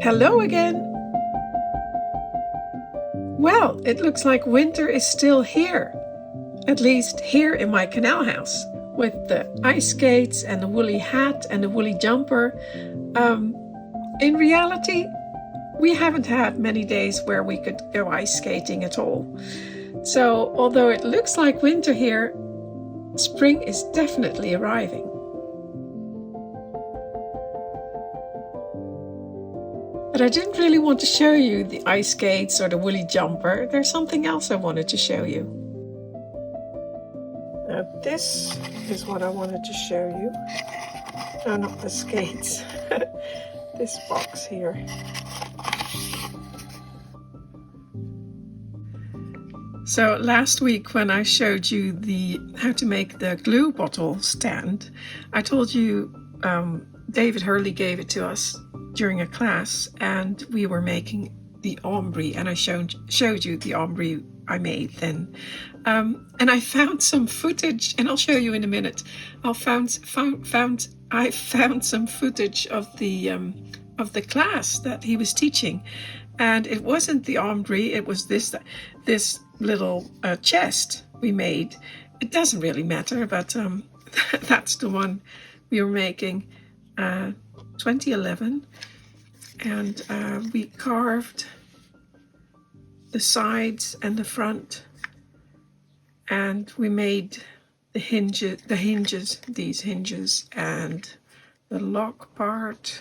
Hello again! Well, it looks like winter is still here. At least here in my canal house, with the ice skates and the woolly hat and the woolly jumper. In reality, we haven't had many days where we could go ice skating at all. So, although it looks like winter here, spring is definitely arriving. But I didn't really want to show you the ice skates or the woolly jumper. There's something else I wanted to show you. Now this is what I wanted to show you. No, not the skates. This box here. So last week when I showed you how to make the glue bottle stand, I told you David Hurley gave it to us during a class, and we were making the ombre, and I showed you the ombre I made then. And I found some footage, and I'll show you in a minute. I found some footage of the class that he was teaching, and it wasn't the ombre. It was this little chest we made. It doesn't really matter, but that's the one we were making. 2011, and we carved the sides and the front, and we made these hinges, and the lock part.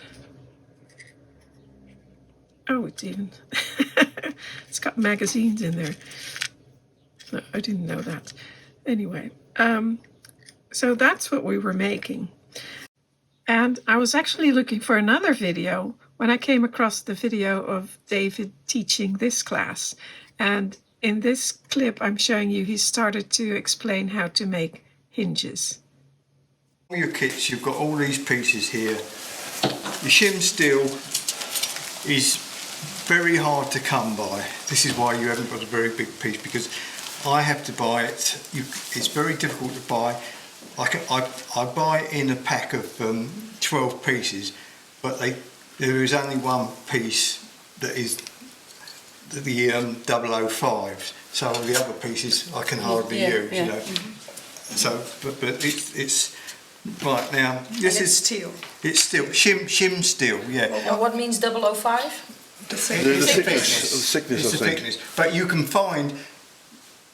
Oh, it's got magazines in there. No, I didn't know that. Anyway, so that's what we were making. And I was actually looking for another video when I came across the video of David teaching this class. And in this clip I'm showing you, he started to explain how to make hinges. For your kits, you've got all these pieces here. The shim steel is very hard to come by. This is why you haven't got a very big piece, because I have to buy it. It's very difficult to buy. I buy in a pack of 12 pieces, but there is only one piece that is the 005. So the other pieces I can hardly use, you know. Mm-hmm. So, but it's right now. This is steel. It's steel, shim steel, yeah. Well, what means 005? The thickness. The thickness. But you can find,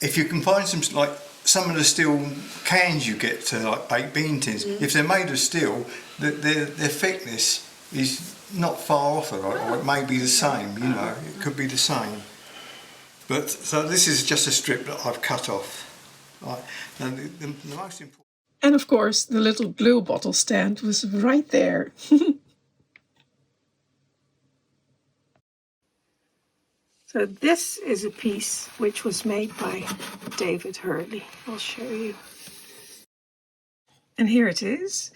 if you can find some of the steel cans you get to like baked bean tins, if they're made of steel, their thickness is not far off it, or it may be the same, you know, it could be the same. But so this is just a strip that I've cut off. Right. And the most important. And of course, the little glue bottle stand was right there. So this is a piece which was made by David Hurley. I'll show you. And here it is.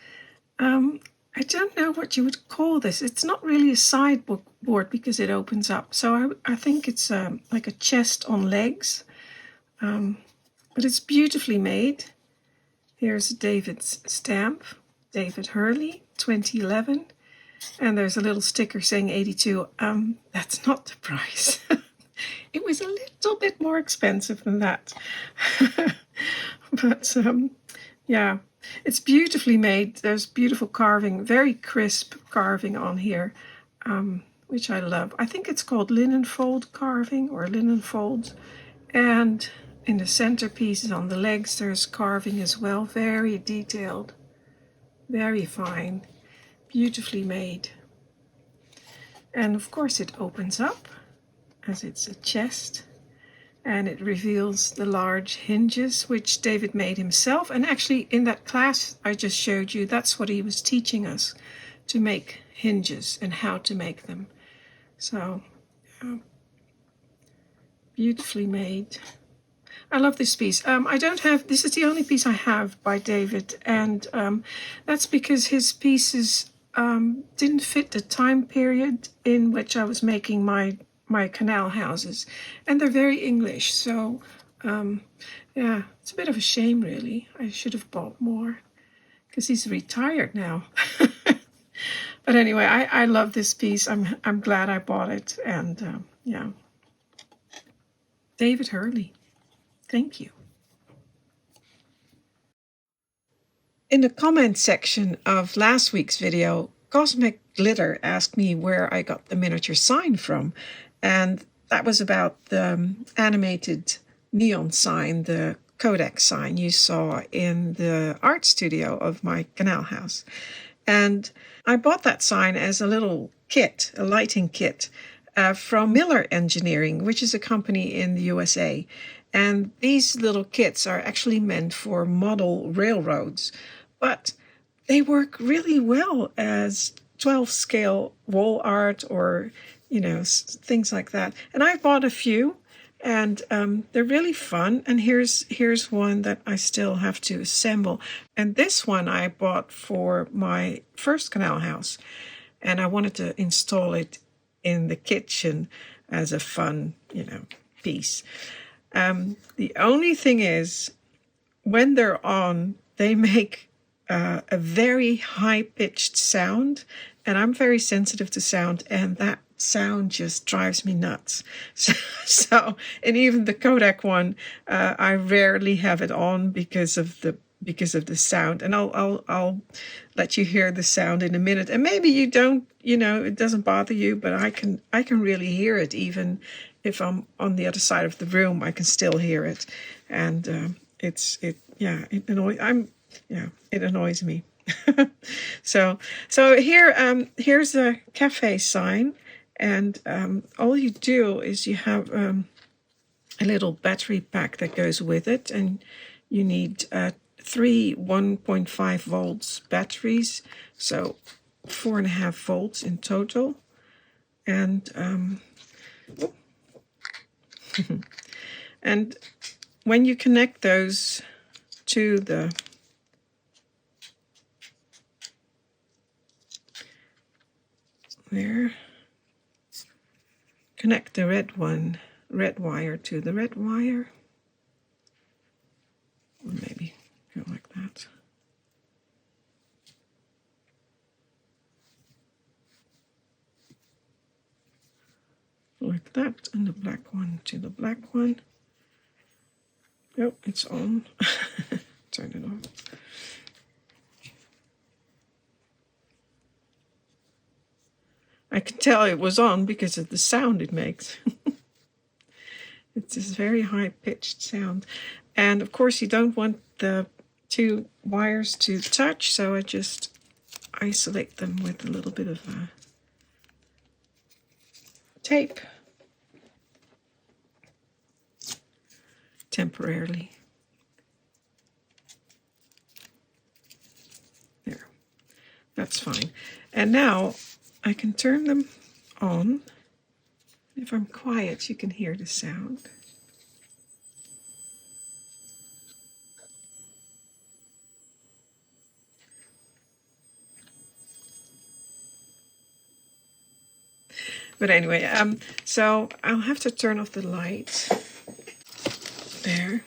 I don't know what you would call this. It's not really a sideboard because it opens up. So I think it's like a chest on legs. But it's beautifully made. Here's David's stamp, David Hurley, 2011. And there's a little sticker saying 82. That's not the price. It was a little bit more expensive than that. But yeah, it's beautifully made. There's beautiful carving, very crisp carving on here, which I love. I think it's called linen fold carving or linen folds. And in the centerpieces on the legs, there's carving as well. Very detailed, very fine, beautifully made. And of course it opens up, as it's a chest, and it reveals the large hinges which David made himself. And actually in that class I just showed you, that's what he was teaching us, to make hinges and how to make them. So beautifully made. I love this piece. This is the only piece I have by David, and that's because his pieces didn't fit the time period in which I was making my canal houses, and they're very English, so yeah, it's a bit of a shame really. I should have bought more, because he's retired now. But anyway, I love this piece. I'm glad I bought it. And yeah, David Hurley, thank you. In the comment section of last week's video, Cosmic Glitter asked me where I got the miniature sign from, and that was about the animated neon sign, the Kodak sign you saw in the art studio of my canal house. And I bought that sign as a little kit, a lighting kit, from Miller Engineering, which is a company in the USA. And these little kits are actually meant for model railroads, but they work really well as 12 scale wall art or, things like that. And I bought a few, and they're really fun. And here's one that I still have to assemble. And this one I bought for my first canal house, and I wanted to install it in the kitchen as a fun, piece. The only thing is, when they're on, they make a very high-pitched sound, and I'm very sensitive to sound, and that sound just drives me nuts. So and even the Kodak one, I rarely have it on because of the sound. And I'll let you hear the sound in a minute. And maybe you don't, it doesn't bother you, but I can really hear it. Even if I'm on the other side of the room, I can still hear it. And it annoys me. So here's a cafe sign. And all you do is you have a little battery pack that goes with it, and you need 3 1.5 volts batteries, so 4.5 volts in total. And and when you connect those to the connect the red wire to the red wire, or maybe go like that. Like that, and the black one to the black one. Oh, it's on. Turn it on. I can tell it was on because of the sound it makes. It's this very high-pitched sound. And of course you don't want the two wires to touch, so I just isolate them with a little bit of tape. Temporarily. There. That's fine. And now I can turn them on. If I'm quiet, you can hear the sound. But anyway, so I'll have to turn off the light. There.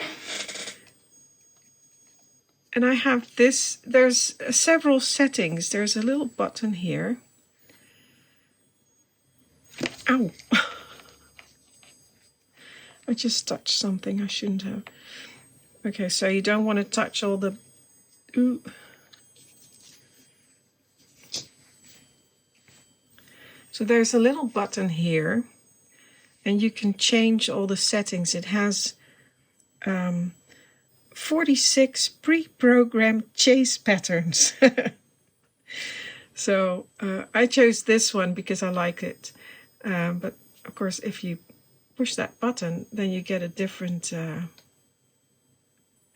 And I have this, there's several settings. There's a little button here. Ow! I just touched something I shouldn't have. Okay, so you don't want to touch all the... Ooh. So there's a little button here, and you can change all the settings. It has 46 pre-programmed chase patterns. So I chose this one because I like it. But of course, if you push that button, then you get a different... now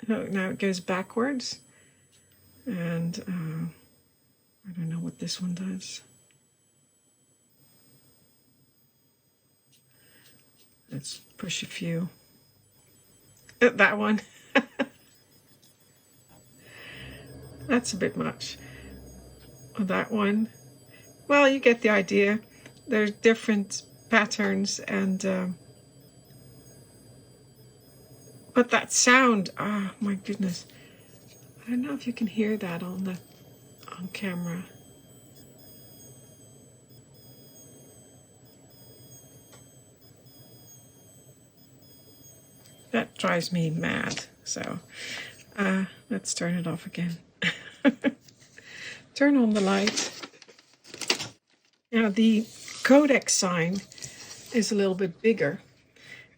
it goes backwards. And I don't know what this one does. Let's push a few. That one. That's a bit much. That one. Well, you get the idea. There's different patterns, and but that sound, oh my goodness. I don't know if you can hear that on camera. drives me mad. So let's turn it off again. Turn on the light. Now the Codex sign is a little bit bigger,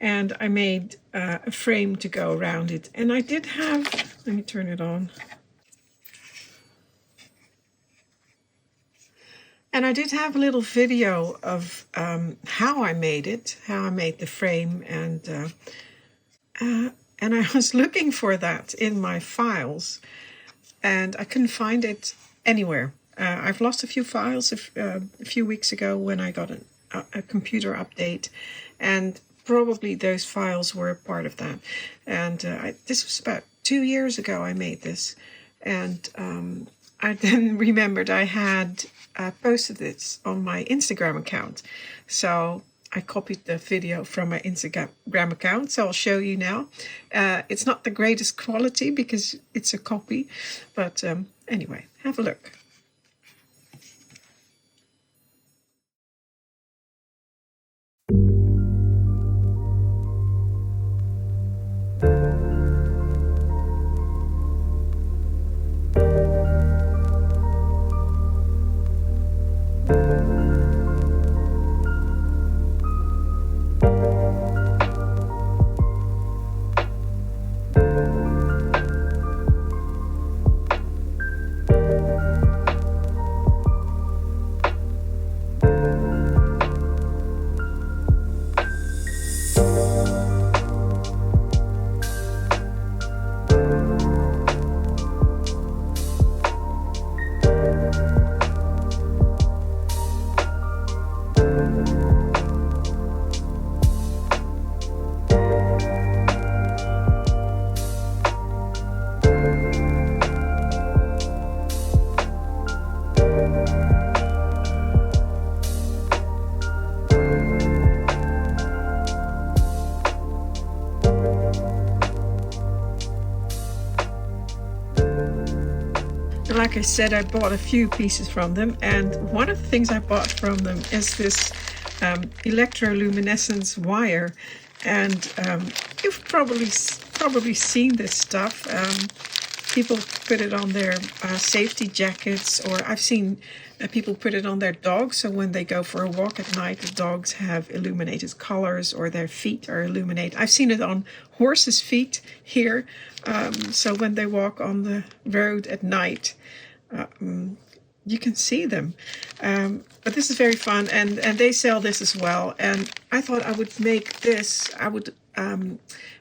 and I made a frame to go around it. And I did have, let me turn it on. And I did have a little video of how I made it, how I made the frame, and I was looking for that in my files, and I couldn't find it anywhere. I've lost a few files a few weeks ago when I got a computer update, and probably those files were a part of that. And this was about 2 years ago I made this, and I then remembered I had posted this on my Instagram account. So I copied the video from my Instagram account, so I'll show you now. It's not the greatest quality because it's a copy, but anyway, have a look. Like I said, I bought a few pieces from them, and one of the things I bought from them is this electroluminescence wire, and you've probably seen this stuff. People put it on their safety jackets, or I've seen people put it on their dogs, so when they go for a walk at night, the dogs have illuminated collars, or their feet are illuminated. I've seen it on horses' feet here, so when they walk on the road at night, you can see them. But this is very fun, and they sell this as well. And I thought I would make this,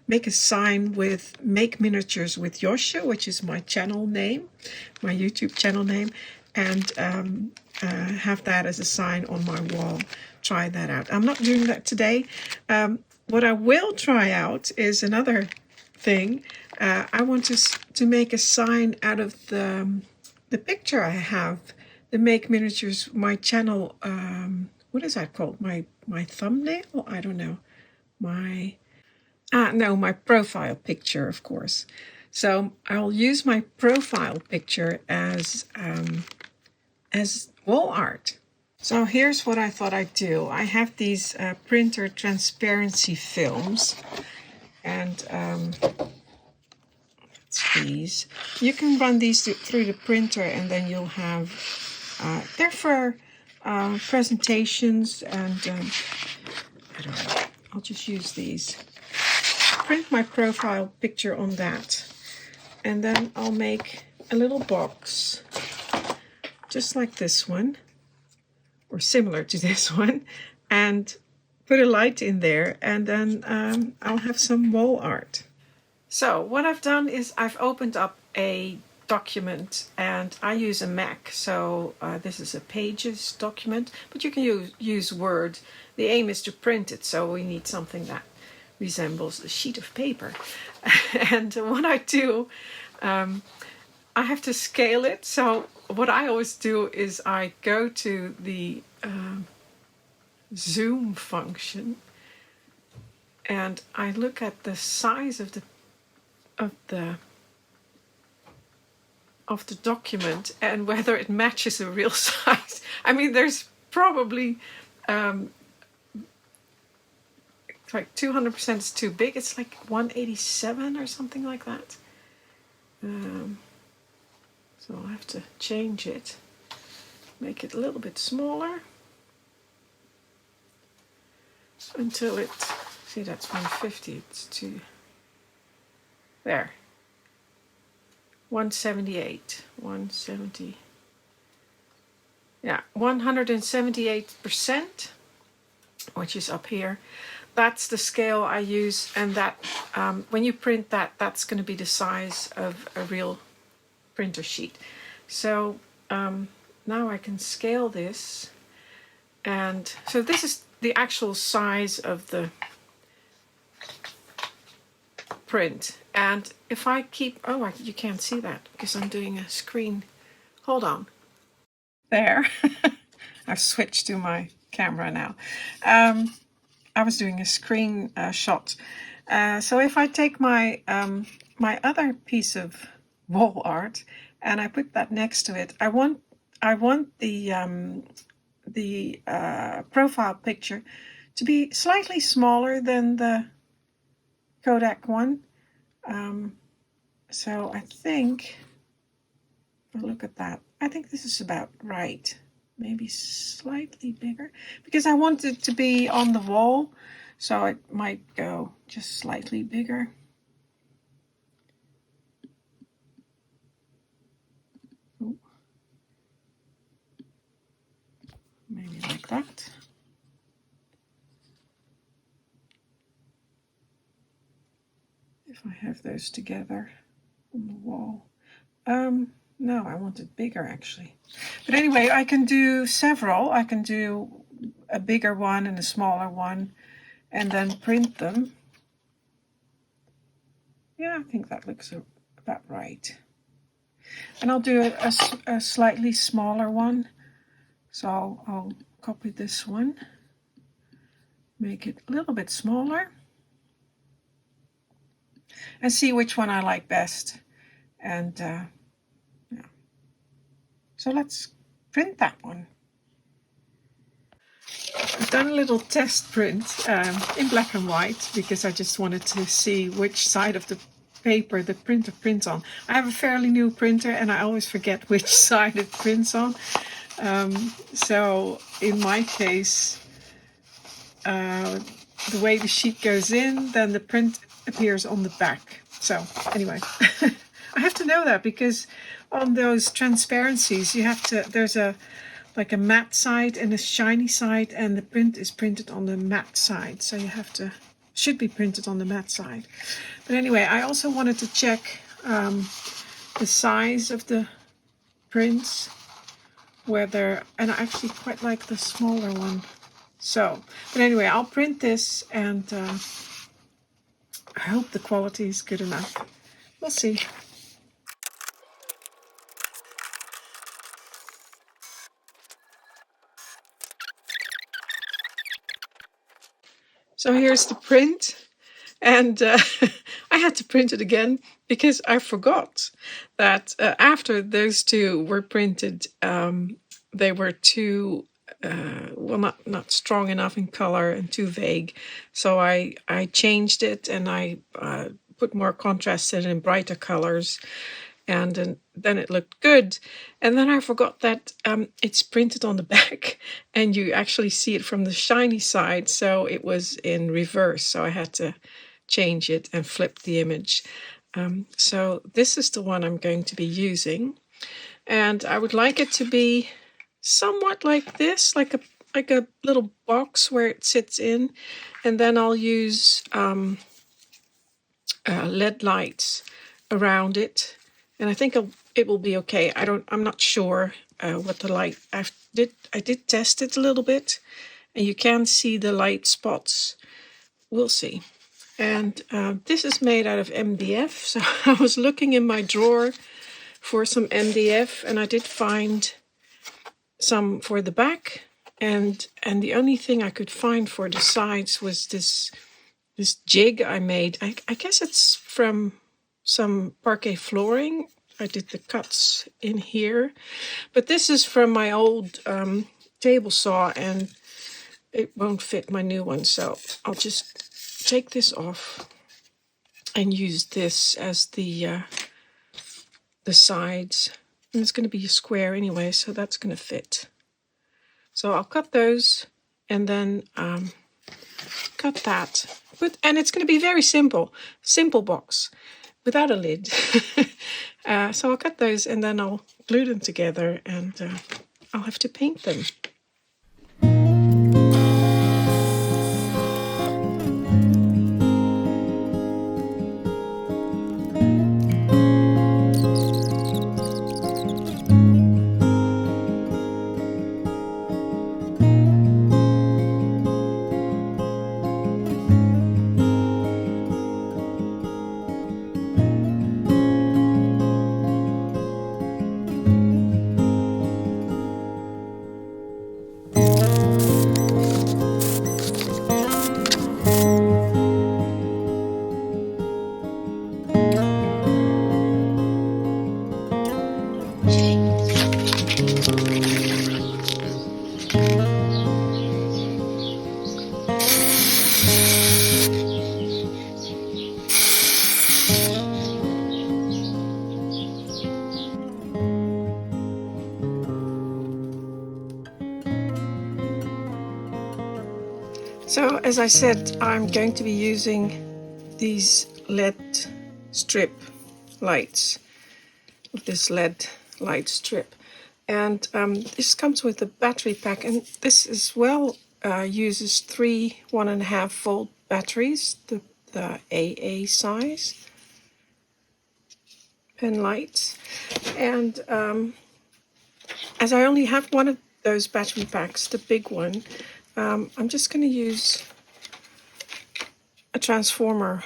make a sign with Make Miniatures with Josje, which is my channel name, my YouTube channel name, and have that as a sign on my wall. Try that out. I'm not doing that today. What I will try out is another thing. I want to make a sign out of the picture I have, the Make Miniatures, my channel, what is that called? My thumbnail? I don't know. My profile picture, of course. So I'll use my profile picture as wall art. So here's what I thought I'd do. I have these printer transparency films, and these. You can run these through the printer, and then you'll have, they're for presentations, and I don't know, I'll just use these. Print my profile picture on that, and then I'll make a little box just like this one, or similar to this one, and put a light in there, and then I'll have some wall art. So what I've done is I've opened up a document, and I use a Mac, so this is a Pages document, but you can use Word. The aim is to print it, so we need something that resembles a sheet of paper. And what I do, I have to scale it. So what I always do is I go to the zoom function, and I look at the size of the document and whether it matches a real size. I mean, there's probably It's like 200% is too big. It's like 187 or something like that. So I'll have to change it. Make it a little bit smaller. Until it, see that's 150, it's too, there. 178, 170. Yeah, 178%, which is up here. That's the scale I use, and that when you print that, that's going to be the size of a real printer sheet. So now I can scale this, and so this is the actual size of the print. And if I keep, oh, you can't see that because I'm doing a screen. Hold on. There. I've switched to my camera now. I was doing a screen shot. So if I take my my other piece of wall art and I put that next to it, I want the profile picture to be slightly smaller than the Kodak one. So I think, look at that. I think this is about right. Maybe slightly bigger because I want it to be on the wall. So it might go just slightly bigger. Ooh. Maybe like that. If I have those together on the wall. No, I want it bigger actually. But anyway, I can do several. I can do a bigger one and a smaller one and then print them. Yeah, I think that looks about right. And I'll do a slightly smaller one. So I'll copy this one, make it a little bit smaller, and see which one I like best. And yeah. So let's print that one. I've done a little test print in black and white because I just wanted to see which side of the paper the printer prints on. I have a fairly new printer and I always forget which side it prints on. So in my case, the way the sheet goes in, then the print appears on the back. So anyway, I have to know that because on those transparencies you have to, there's a like a matte side and a shiny side, and the print is printed on the matte side. So you have to, should be printed on the matte side. But anyway, I also wanted to check the size of the prints, whether, and I actually quite like the smaller one. So, but anyway, I'll print this and I hope the quality is good enough. We'll see. So here's the print, and I had to print it again because I forgot that after those two were printed, they were too, well, not strong enough in color and too vague. So I changed it and I put more contrast in it in brighter colors. And then it looked good. And then I forgot that it's printed on the back and you actually see it from the shiny side. So it was in reverse. So I had to change it and flip the image. So this is the one I'm going to be using. And I would like it to be somewhat like this, like a little box where it sits in. And then I'll use LED lights around it. And I think it will be okay. I'm not sure what the light. I did test it a little bit, and you can see the light spots. We'll see. And this is made out of MDF. So I was looking in my drawer for some MDF, and I did find some for the back. And the only thing I could find for the sides was this jig I made. I guess it's from some parquet flooring. I did the cuts in here, but this is from my old table saw and it won't fit my new one, so I'll just take this off and use this as the sides. And it's going to be a square anyway, so that's going to fit. So I'll cut those and then cut that. And it's going to be very simple box without a lid. So I'll cut those and then I'll glue them together and I'll have to paint them. So as I said, I'm going to be using these LED strip lights, this LED light strip. And this comes with a battery pack, and this as well uses 3 1.5 volt batteries, the AA size pen lights. And as I only have one of those battery packs, the big one, I'm just going to use a transformer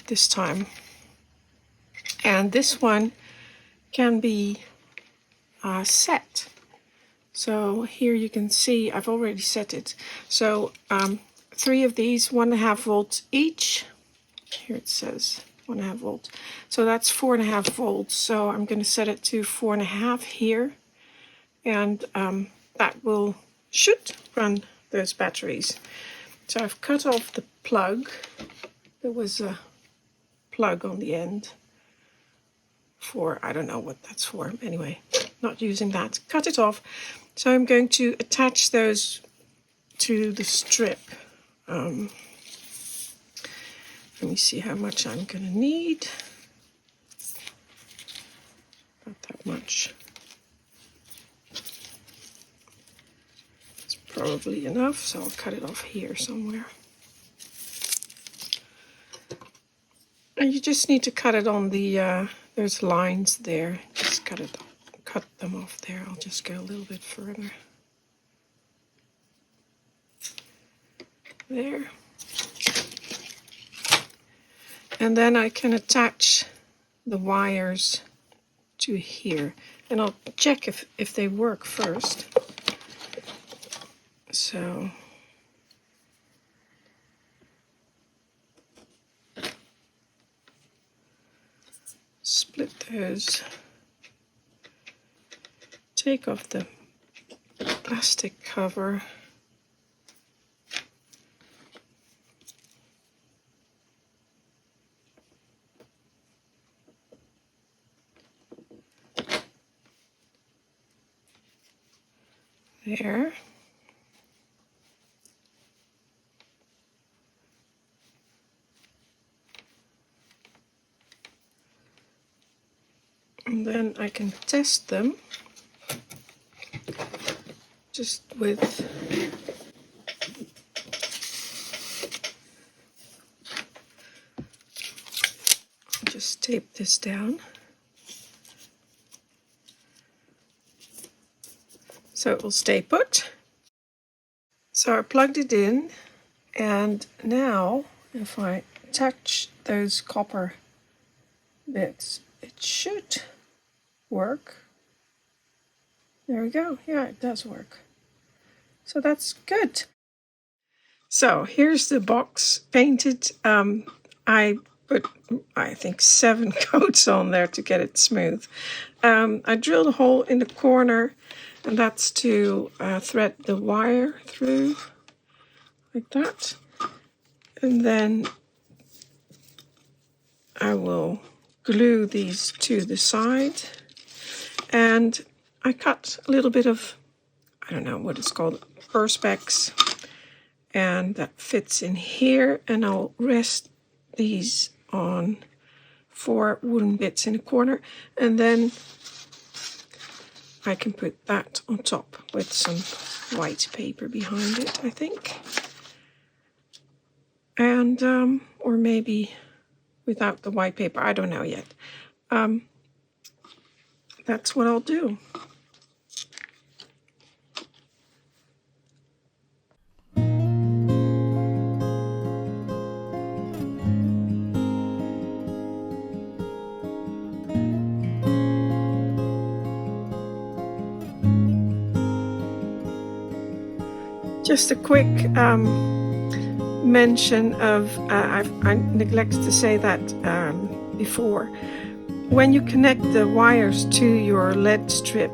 this time. And this one can be set. So here you can see I've already set it. So 3 of these, 1.5 volts each. Here it says 1.5 volts. So that's 4.5 volts. So I'm going to set it to 4.5 here. And that should run those batteries. So I've cut off the plug. There was a plug on the end for, I don't know what that's for. Anyway, not using that. Cut it off. So I'm going to attach those to the strip. Let me see how much I'm going to need. Not that much. It's probably enough, so I'll cut it off here somewhere. And you just need to cut it on the, there's lines there. Just cut them off there. I'll just go a little bit further. There. And then I can attach the wires to here. And I'll check if they work first. So split those. Take off the plastic cover. There. And then I can test them just with just tape this down. So it will stay put. So I plugged it in, and now if I touch those copper bits, it should work. There we go. Yeah, it does work. So that's good. So here's the box painted. I put, I think, 7 coats on there to get it smooth. I drilled a hole in the corner, and that's to thread the wire through, like that. And then I will glue these to the side. And I cut a little bit of, I don't know what it's called, perspex. And that fits in here. And I'll rest these on 4 wooden bits in a corner. And then I can put that on top with some white paper behind it, I think. And, or maybe without the white paper, I don't know yet. That's what I'll do. Just a quick mention of, I neglected to say that before. When you connect the wires to your LED strip,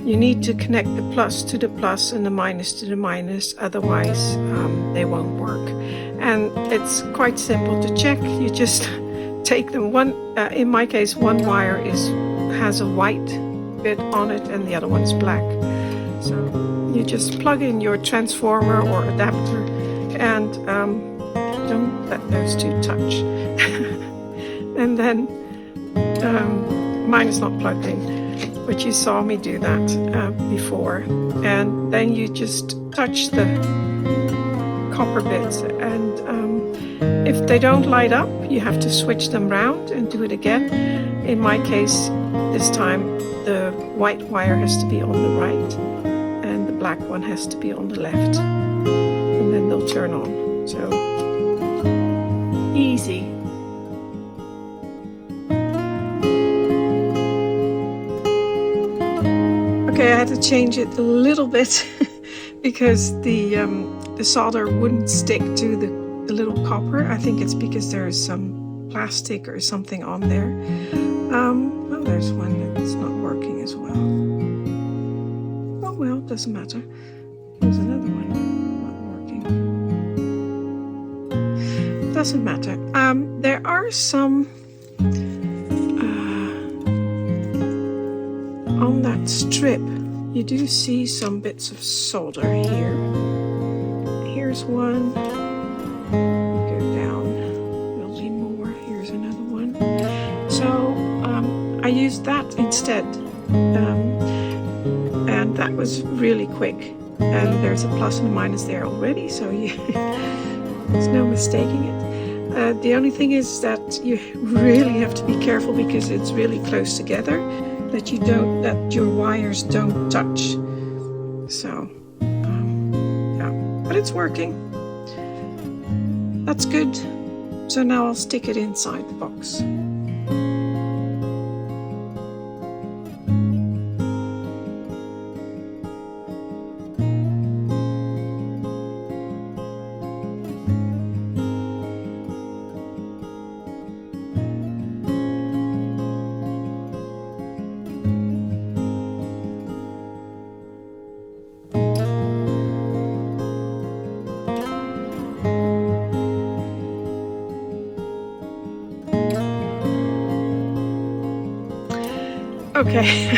you need to connect the plus to the plus and the minus to the minus, otherwise they won't work. And it's quite simple to check. You just take them. In my case, one wire has a white bit on it and the other one's black. So you just plug in your transformer or adapter and don't let those two touch. And then mine is not plugged in, but you saw me do that before. And then you just touch the copper bits, and if they don't light up, you have to switch them round and do it again. In my case, this time the white wire has to be on the right and the black one has to be on the left, and then they'll turn on. So easy. Okay, I had to change it a little bit because the solder wouldn't stick to the little copper. I think it's because there is some plastic or something on there. Oh, there's one that's not working as well. Oh well, doesn't matter. There's another one not working. Doesn't matter. There are some on that strip. You do see some bits of solder here. Here's one. Go down. There'll be more. Here's another one. So I used that instead, and that was really quick. And there's a plus and a minus there already, so there's no mistaking it. The only thing is that you really have to be careful because it's really close together, that your wires don't touch. So yeah, but it's working. That's good. So now I'll stick it inside the box. Okay,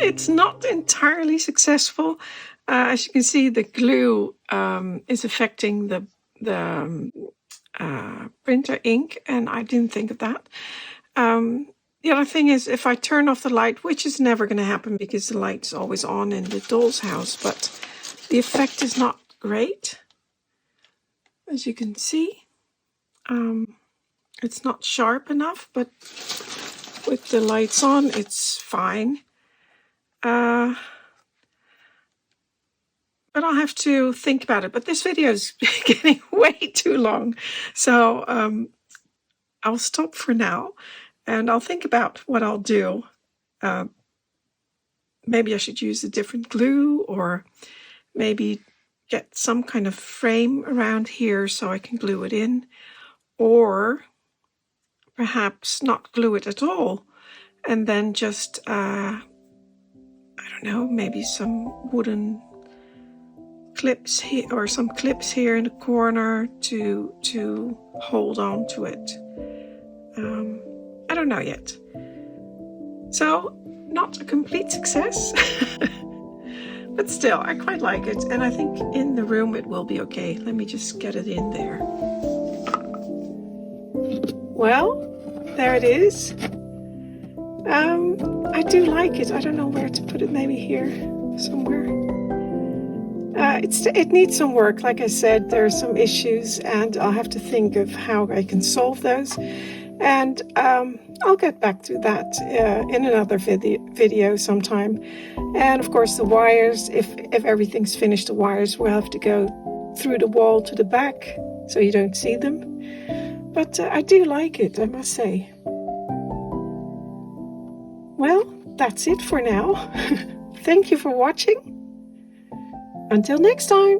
it's not entirely successful. As you can see, the glue is affecting the printer ink, and I didn't think of that. The other thing is, if I turn off the light, which is never going to happen because the light's always on in the doll's house, but the effect is not great, as you can see. It's not sharp enough, but with the lights on, it's fine. But I'll have to think about it. But this video is getting way too long. So I'll stop for now and I'll think about what I'll do. Maybe I should use a different glue, or maybe get some kind of frame around here so I can glue it in. Or perhaps not glue it at all, and then just, I don't know, maybe some wooden clips here or some clips here in the corner to hold on to it. I don't know yet. So, not a complete success, but still, I quite like it. And I think in the room it will be okay. Let me just get it in there. Well, there it is. I do like it. I don't know where to put it. Maybe here somewhere. It needs some work. Like I said, there are some issues, and I'll have to think of how I can solve those. And I'll get back to that in another video sometime. And of course the wires, if everything's finished, the wires will have to go through the wall to the back so you don't see them. But I do like it, I must say. Well, that's it for now. Thank you for watching. Until next time.